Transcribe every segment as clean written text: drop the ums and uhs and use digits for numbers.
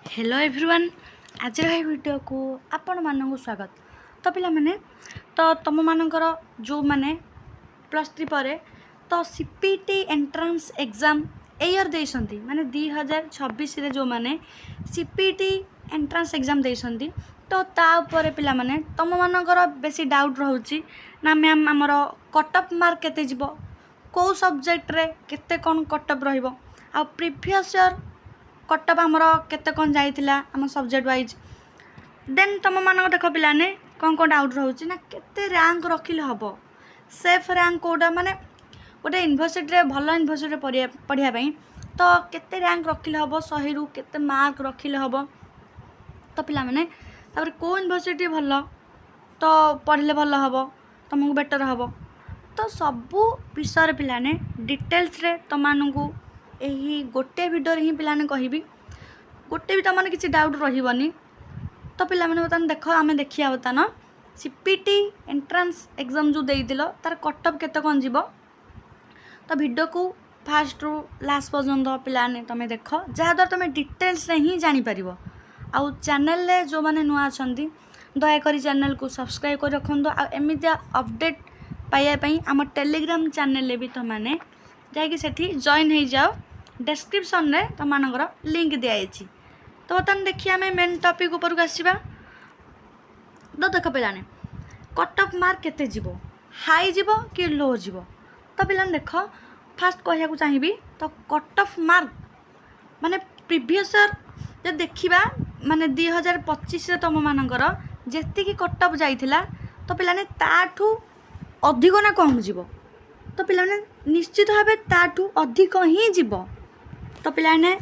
Hello everyone आज video को आपण मानक स्वागत। तो पिला माने तो तुम मानकर जो माने +3 पर तो सीपीटी एंट्रांस एग्जाम एयर देइसंती माने 2026 रे जो माने सीपीटी एंट्रांस एग्जाम देइसंती तो ता ऊपर पिला माने तुम मानकर बेसी डाउट रहउची ना मैम हमर कटअप मार्क केते जीवो को सब्जेक्ट रे केते कोन कटअप रहिबो आ प्रीवियस ईयर कटअप आमर केते कौन जाइतिला आम सब्जेक्ट वाइज देन तुम मान देख पिलाने कौन कौन डाउट रोचे ना केते रैंक रखिले हम सेफ रैंक कोटा माने गोटे यूनिवर्सिटी भल यूनिवर्सिटी पढ़ाई तो केते रैंक रखिले हम 100 रु केते मार्क रखिले हम तो पिला माने तापर को यूनिवर्सिटी भल तो पढ़ले भल हम तुमको बेटर हम तो सबू विषय पिलाने डिटेल्स रे तुमको यही गोटे भिडियो ही पिलाने कहबी गोटे भी तुम किसी डाउट रही तो पिला माने बता देख आम देखिया बता सीपीटी एंट्रांस एग्जाम जो देइतिलो तार कटअप केते कौन जीवो तो वीडियो को फास्ट रु लास्ट पर्यंत पिलाने तुम देख जहाँद्वारा तुम डिटेल्स रे ही जानी परिबो। आउ चैनल रे जो माने नुआ अछंती दयाकरी चैनल को सब्सक्राइब कर रखंदो आ एमितिया अपडेट पाइया पई आम टेलीग्राम चैनल रे भी तुमने जाकि सेठी जॉइन हो जाओ डिस्क्रिप्शन रे तुमମାନଙ୍କର लिंक दिखाई। तो बर्तमान देखिए आम मेन टॉपिक ऊपर को आसवा तो देख पिलाने कटअप मार्क केते जीवो हाई जीवो कि लो जीवो तो पिलाने देख फास्ट कहया चाहिए तो कटअप मार्क माने प्रीवियस ईयर जब देखा माने 2025 रे तुम मानकर जेतिकी कटअप जाइथिला तो पिलाने ताठू अधिक ना कम जीवो तो पिलाने निश्चित भाव ताठू अधिक ही जीव तो पिलाने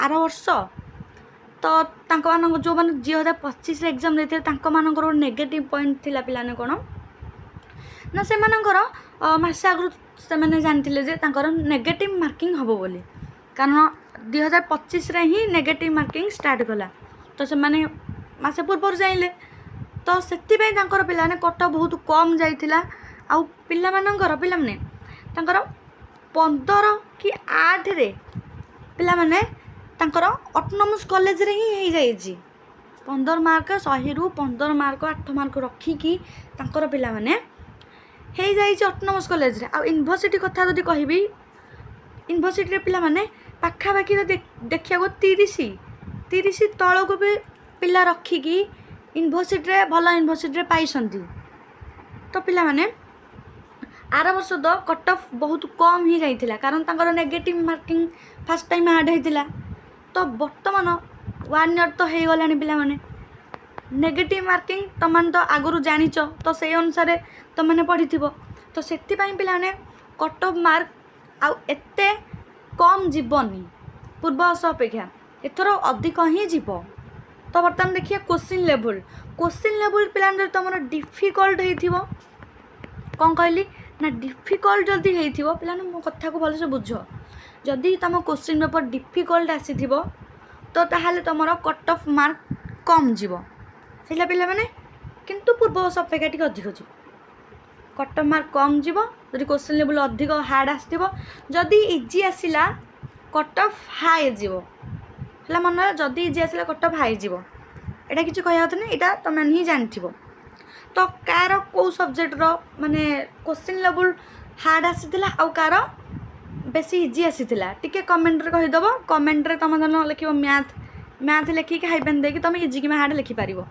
आर वर्ष तो जो मैंने 2025 एग्जाम देते मानकर नेगेटिव पॉइंट थिला पिलाने कौन ना से मसे आगु से जानते जे नेगेटिव मार्किंग हम बोली कारण 2025 रे ही नेगेटिव मार्किंग स्टार्ट कला तो से माने मासे पूर्व जाइले तो से पिलाने कट बहुत कम जाइथिला आउ पिला मानकर पिला माने 15 कि 8 रे पिला माने ऑटोनोमस कॉलेज रे ही जाइए 15 मार्क 100 रु 15 मार्क 8 मार्क रखिकी पिला माने हे जाइए ऑटोनोमस कॉलेज रे आ यूनिवर्सिटी कथा जदि कहबी यूनिवर्सिटी रे पिला माने पाखापाखि देखिया 30 तल को भी पिला रखिकी यूनिवर्सिटी रे भल यूनिवर्सिटी रे पाइसंती तो पिला माने आर वर्ष तो कट ऑफ बहुत कम ही जाइथिला कारण तांकर negative marking first time add होइतिला तो बर्तमान 1 ईयर तो हो गलानी पिला माने नेगेटिव मार्किंग तुम तो आगु जानिच तो से अनुसार तुमने पढ़ी तो से पिला माने कट ऑफ मार्क आउ एते कम जीवनी पूर्व वर्ष अपेक्षा एथर अधिक ही जीव तो बर्तमान देखिए क्वेश्चन लेवल पिला तुम डिफिकल्ट हो कौन कहली ना डिफिकल्ट जदि हो पिलाने मो कथा को भलसे बुझ जदि तुम क्वेश्चन पेपर डिफिकल्ट आसी तो ताहले तुम कट ऑफ मार्क कम जीव है पिला माने किंतु पूर्व वर्ष अपेक्षा टी अधिक जीव कट ऑफ मार्क कम जीव जदि क्वेश्चन लेवल अधिक हार्ड आसो जदि इजी आसला कट ऑफ हाई जीव है मन जदि इजी आसला कट ऑफ हाई जीव एटा किसी कहया नहीं यहाँ तुम ही जानी तो कार को सब्जेक्ट माने क्वेश्चन लेवल हार्ड आसीथिला आउ कार बेसी इजी आसीथिला टिके कमेंट रे कहिदबो कमेंट रे तुम जन लिखिबो मैथ लिखिक हाइपेन देकी तुम इजी कि हार्ड लिखि पारिबो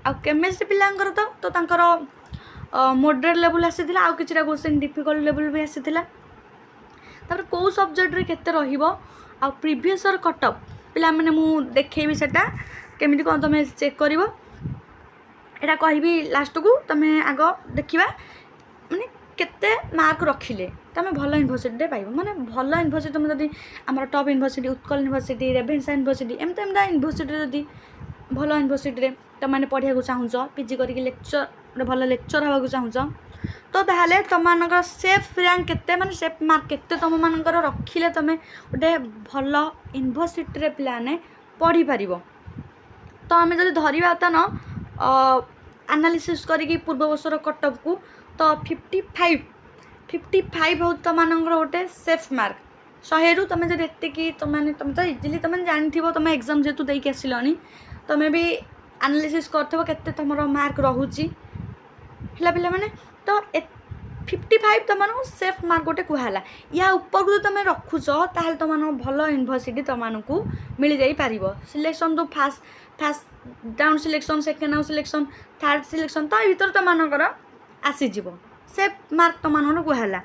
आ केमिस्ट्री पिलांकर तो तांकर मॉडरेट लेवल आसीथिला आउ किछटा क्वेश्चन डिफिकल्ट लेवल भी आसीथिला तापर को सब्जेक्ट रे केते रहिबो आ प्रीवियस ईयर कटअप पिला माने मु देखेबी सेटा केमिति कोन तुम चेक करिवो एटा कहबी लास्ट को तुम आग देखा माने केते मार्क रखिले तुम भल यूनिवर्सिटी पाइब माने भल यूनिवर्सिटी तुम जदि आमर top university Utkal university रेभेन्सा university एमती यूनिवर्सिटी जदि भल यूनिवर्सिटी तुमने पढ़ा चाहूच पीजी करके लेक्चर भल लेक्चर हवा चाहूच तो ताहले तुम सेफ रैंक केते माने सेफ मार्क केते तुम मानकर रखिले तुम गोटे भल यूनिवर्सिटी पिलाने पढ़ी पारिबो तो आम जदि धरिबा त न एनालिसिस करी पूर्व वर्षर कटअप को तो 55 हो तुम गोटे सेफ मार्क 100 ରୁ तुम जब एति तुम तो इजिली तुम जानी तुम एग्जाम जेतु देकी आसिलनी तुम भी एनालिसिस करथबो केते तुम मार्क रहूची हला पिला माने तो 55 तुम सेफ मार्क गोटे कहला या ऊपर को तुम रखुच ताहले तुम भल यूनिवर्सिटी तुमको मिल जाई पारिबो सिलेक्शन तो fast down selection second house selection third selection तो भीतर तुमकर आसीज सेफ मार्क तुम कहला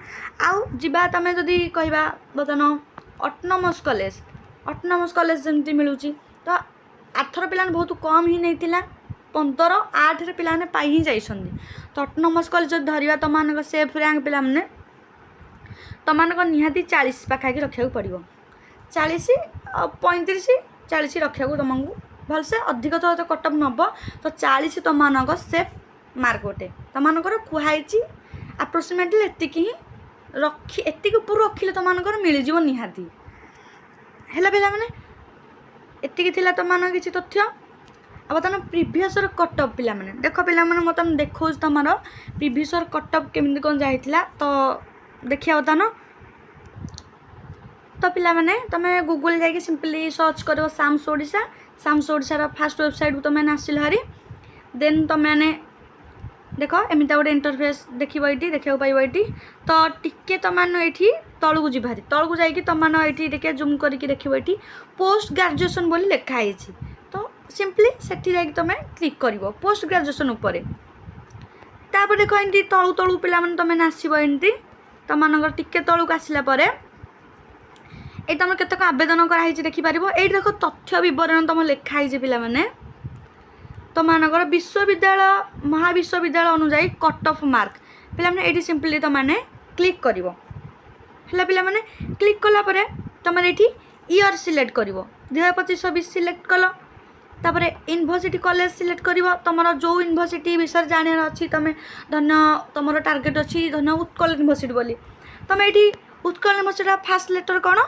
आउ जीवा तुम जदि कहवा बर्तमान ऑटोनोमस कॉलेज जमती मिलूँ तो आठर पिला बहुत कम ही नहीं 15-8 रे पिला पाई ही जाइछन्दी तो ऑटोनोमस कॉलेज धरिबा तुम सेफ रैंक पिला माने तुम निहाती 40 पाखाकि रखा पड़ो 40 35-40 रखा तुमको भलसे अधिक तो कटअप नब तो 40 तुम सेफ मार्क गोटे तुमकर कहुई अप्रोक्सीमेटली एतिक ही रखी एतिक ऊपर रखिले तुमकर मिलज निहाती है पिला माने एतिक थिला तुम किसी तथ्य अब तुम प्रिवियस कटअप पिला माने देख पिला माने तुम देखो तुम प्रिवियस कटअप केमती कौन जाइथिला तो देखिए बता तो पिला माने तुम गूगल जाकि सिंपली सर्च कर साम्स ओडिशा फास्ट वेबसाइट को तुम आसिल हारी देन तुम मैंने देख एमती गोटे इंटरफेस देख देखा पाइब ये तो टिके तुम ये तलू को जीवारी तलू को जाकि तुम ये जूम करके देख ये पोस्ट ग्रेजुएशन बोली लिखाई तो सिंपली सेठी जाकि तुम क्लिक कर पोस्ट ग्रेजुएशन उपर तापर देख एमती तलू तलू पिला तुम आसब एमती तुम टिके तलू को आसला ये तुम केतक आवेदन कराई देखिपार ये देख तथ्य बरण तुम लिखाई पिला माने तुमर विश्वविद्यालय महाविश्वविद्यालय अनुजाई कट ऑफ मार्क पे ये सिंपली तुमने क्लिक कर पिला माने क्लिक कलापर तुम ये ईयर सिलेक्ट कर 2025-26 सिलेक्ट कल तापर यूनिवर्सिटी कॉलेज सिलेक्ट कर तुम जो यूनिवर्सिटी विषय जानार अच्छी तुम धन्य तुम टार्गेट अच्छी धन्य उत्कल यूनिवर्सिटी बोली तुम ये उत्कल यूनिवर्सिटी फास्ट लेटर कौन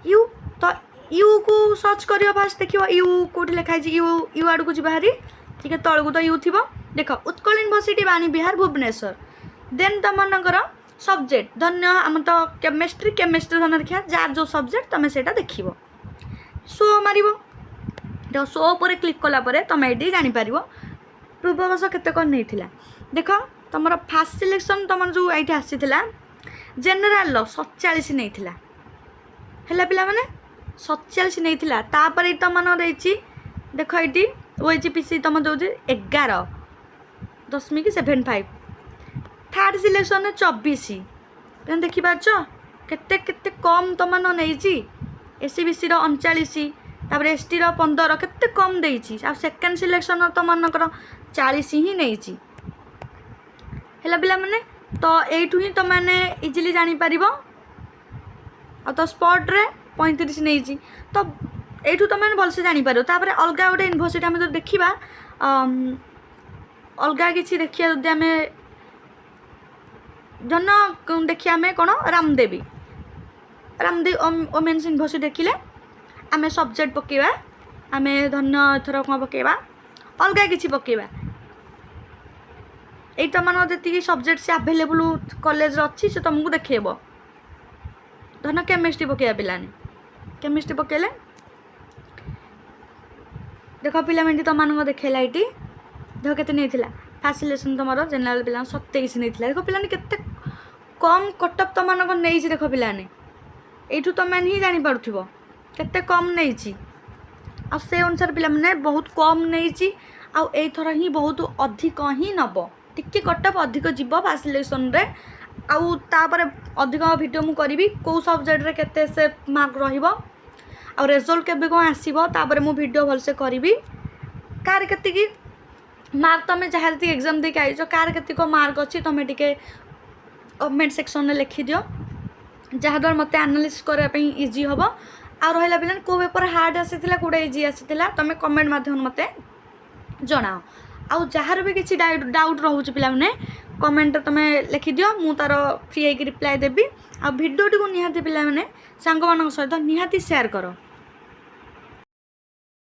यू तो यू को सर्च कर फास्ट देख यू कौटी लिखाई यू आड़ को जी बाहरी ठीक है तलू तो यू थी देख उत्कल यूनिवर्सिटी बाणीविहार भुवनेश्वर देन तुमर सब्जेक्ट धन्य आम तो केमिस्ट्री धन्य देखा जार जो सब्जेक्ट तुम से देख शो मार देख शो पर क्लिक कलापर तुम ये जापर पूर्ववर्ष केते कौन नहीं देख तुम फास्ट सिलेक्शन तुम जो ये आसीला जेनेल 47 नहीं है पिला माने 47 नहीं तापर तुम देख ये OHPC तुम दौर 11.75 थर्ड सिलेक्शन 24 देखिपार केते कम तुम नहीं SCBC 39 तापर ST 15 केते कम देती सेकेंड सिलेक्शन तुमकर 40 ही नहीं है पिला माने तो यू ही तुमने इजिली जापर आ तो स्पॉट रे 35 नहीं तो यू तुम भलसे जापर तापर अलग गोटे यूनिवर्सिटी आम जो देखा अलग किसी देखिए जदि आम धन देखिए आम कौन रामदेवी वोमेन्स यूनिवर्सिटी देखिले आम सब्जेक्ट पकेबा आम धन एथर कौन पकेबा अलग किसी पकेबा ये तुम जी सब्जेक्ट से आभेलेबुल कॉलेज अच्छी से तुमको देखेब धन केमिस्ट्री पकेबा पिलाने केमिस्ट्री पकेले देख पिला तुम देखला ये देख के नहीं फास्ट सिलेक्शन तुम जेनेल पिला 27 नहीं देख पिला के कम कटअप तुम नहीं देख पिलाने यू तुम ही जापर के कम नहीं से अनुसार पिला बहुत कम नहीं आईथर ही बहुत अधिक ही नब टिके कटअप अधिक जीव फास्ट सिलेक्शन रे आउ तापर अधिक वीडियो मु करी कौ सब्जेक्ट रे केते से मार्क रहिबो आ रिजल्ट केबे कौन आसो तापर मु वीडियो भलसे करी कार के मार्क तुम जहाँ जी एग्जाम देके आईच कार के मार्क अच्छी तुम टे कमेंट सेक्शन में लिखिदियो जहाँद्वारा मत एनालिसिस करने इजी हम आ रहा पिला कौ पेपर हार्ड आसाला कौटा इजी आसाला तुम कमेंट मध्यम मत जनाओ आउ जार भी किसी डाउट रोचे पिला माने कमेंट तुम लिखिदियो मु तार फ्री होकर रिप्लाई देवी आ भिडियो टी निहाती पिला माने सांग मान सहित निहाती शेयर कर।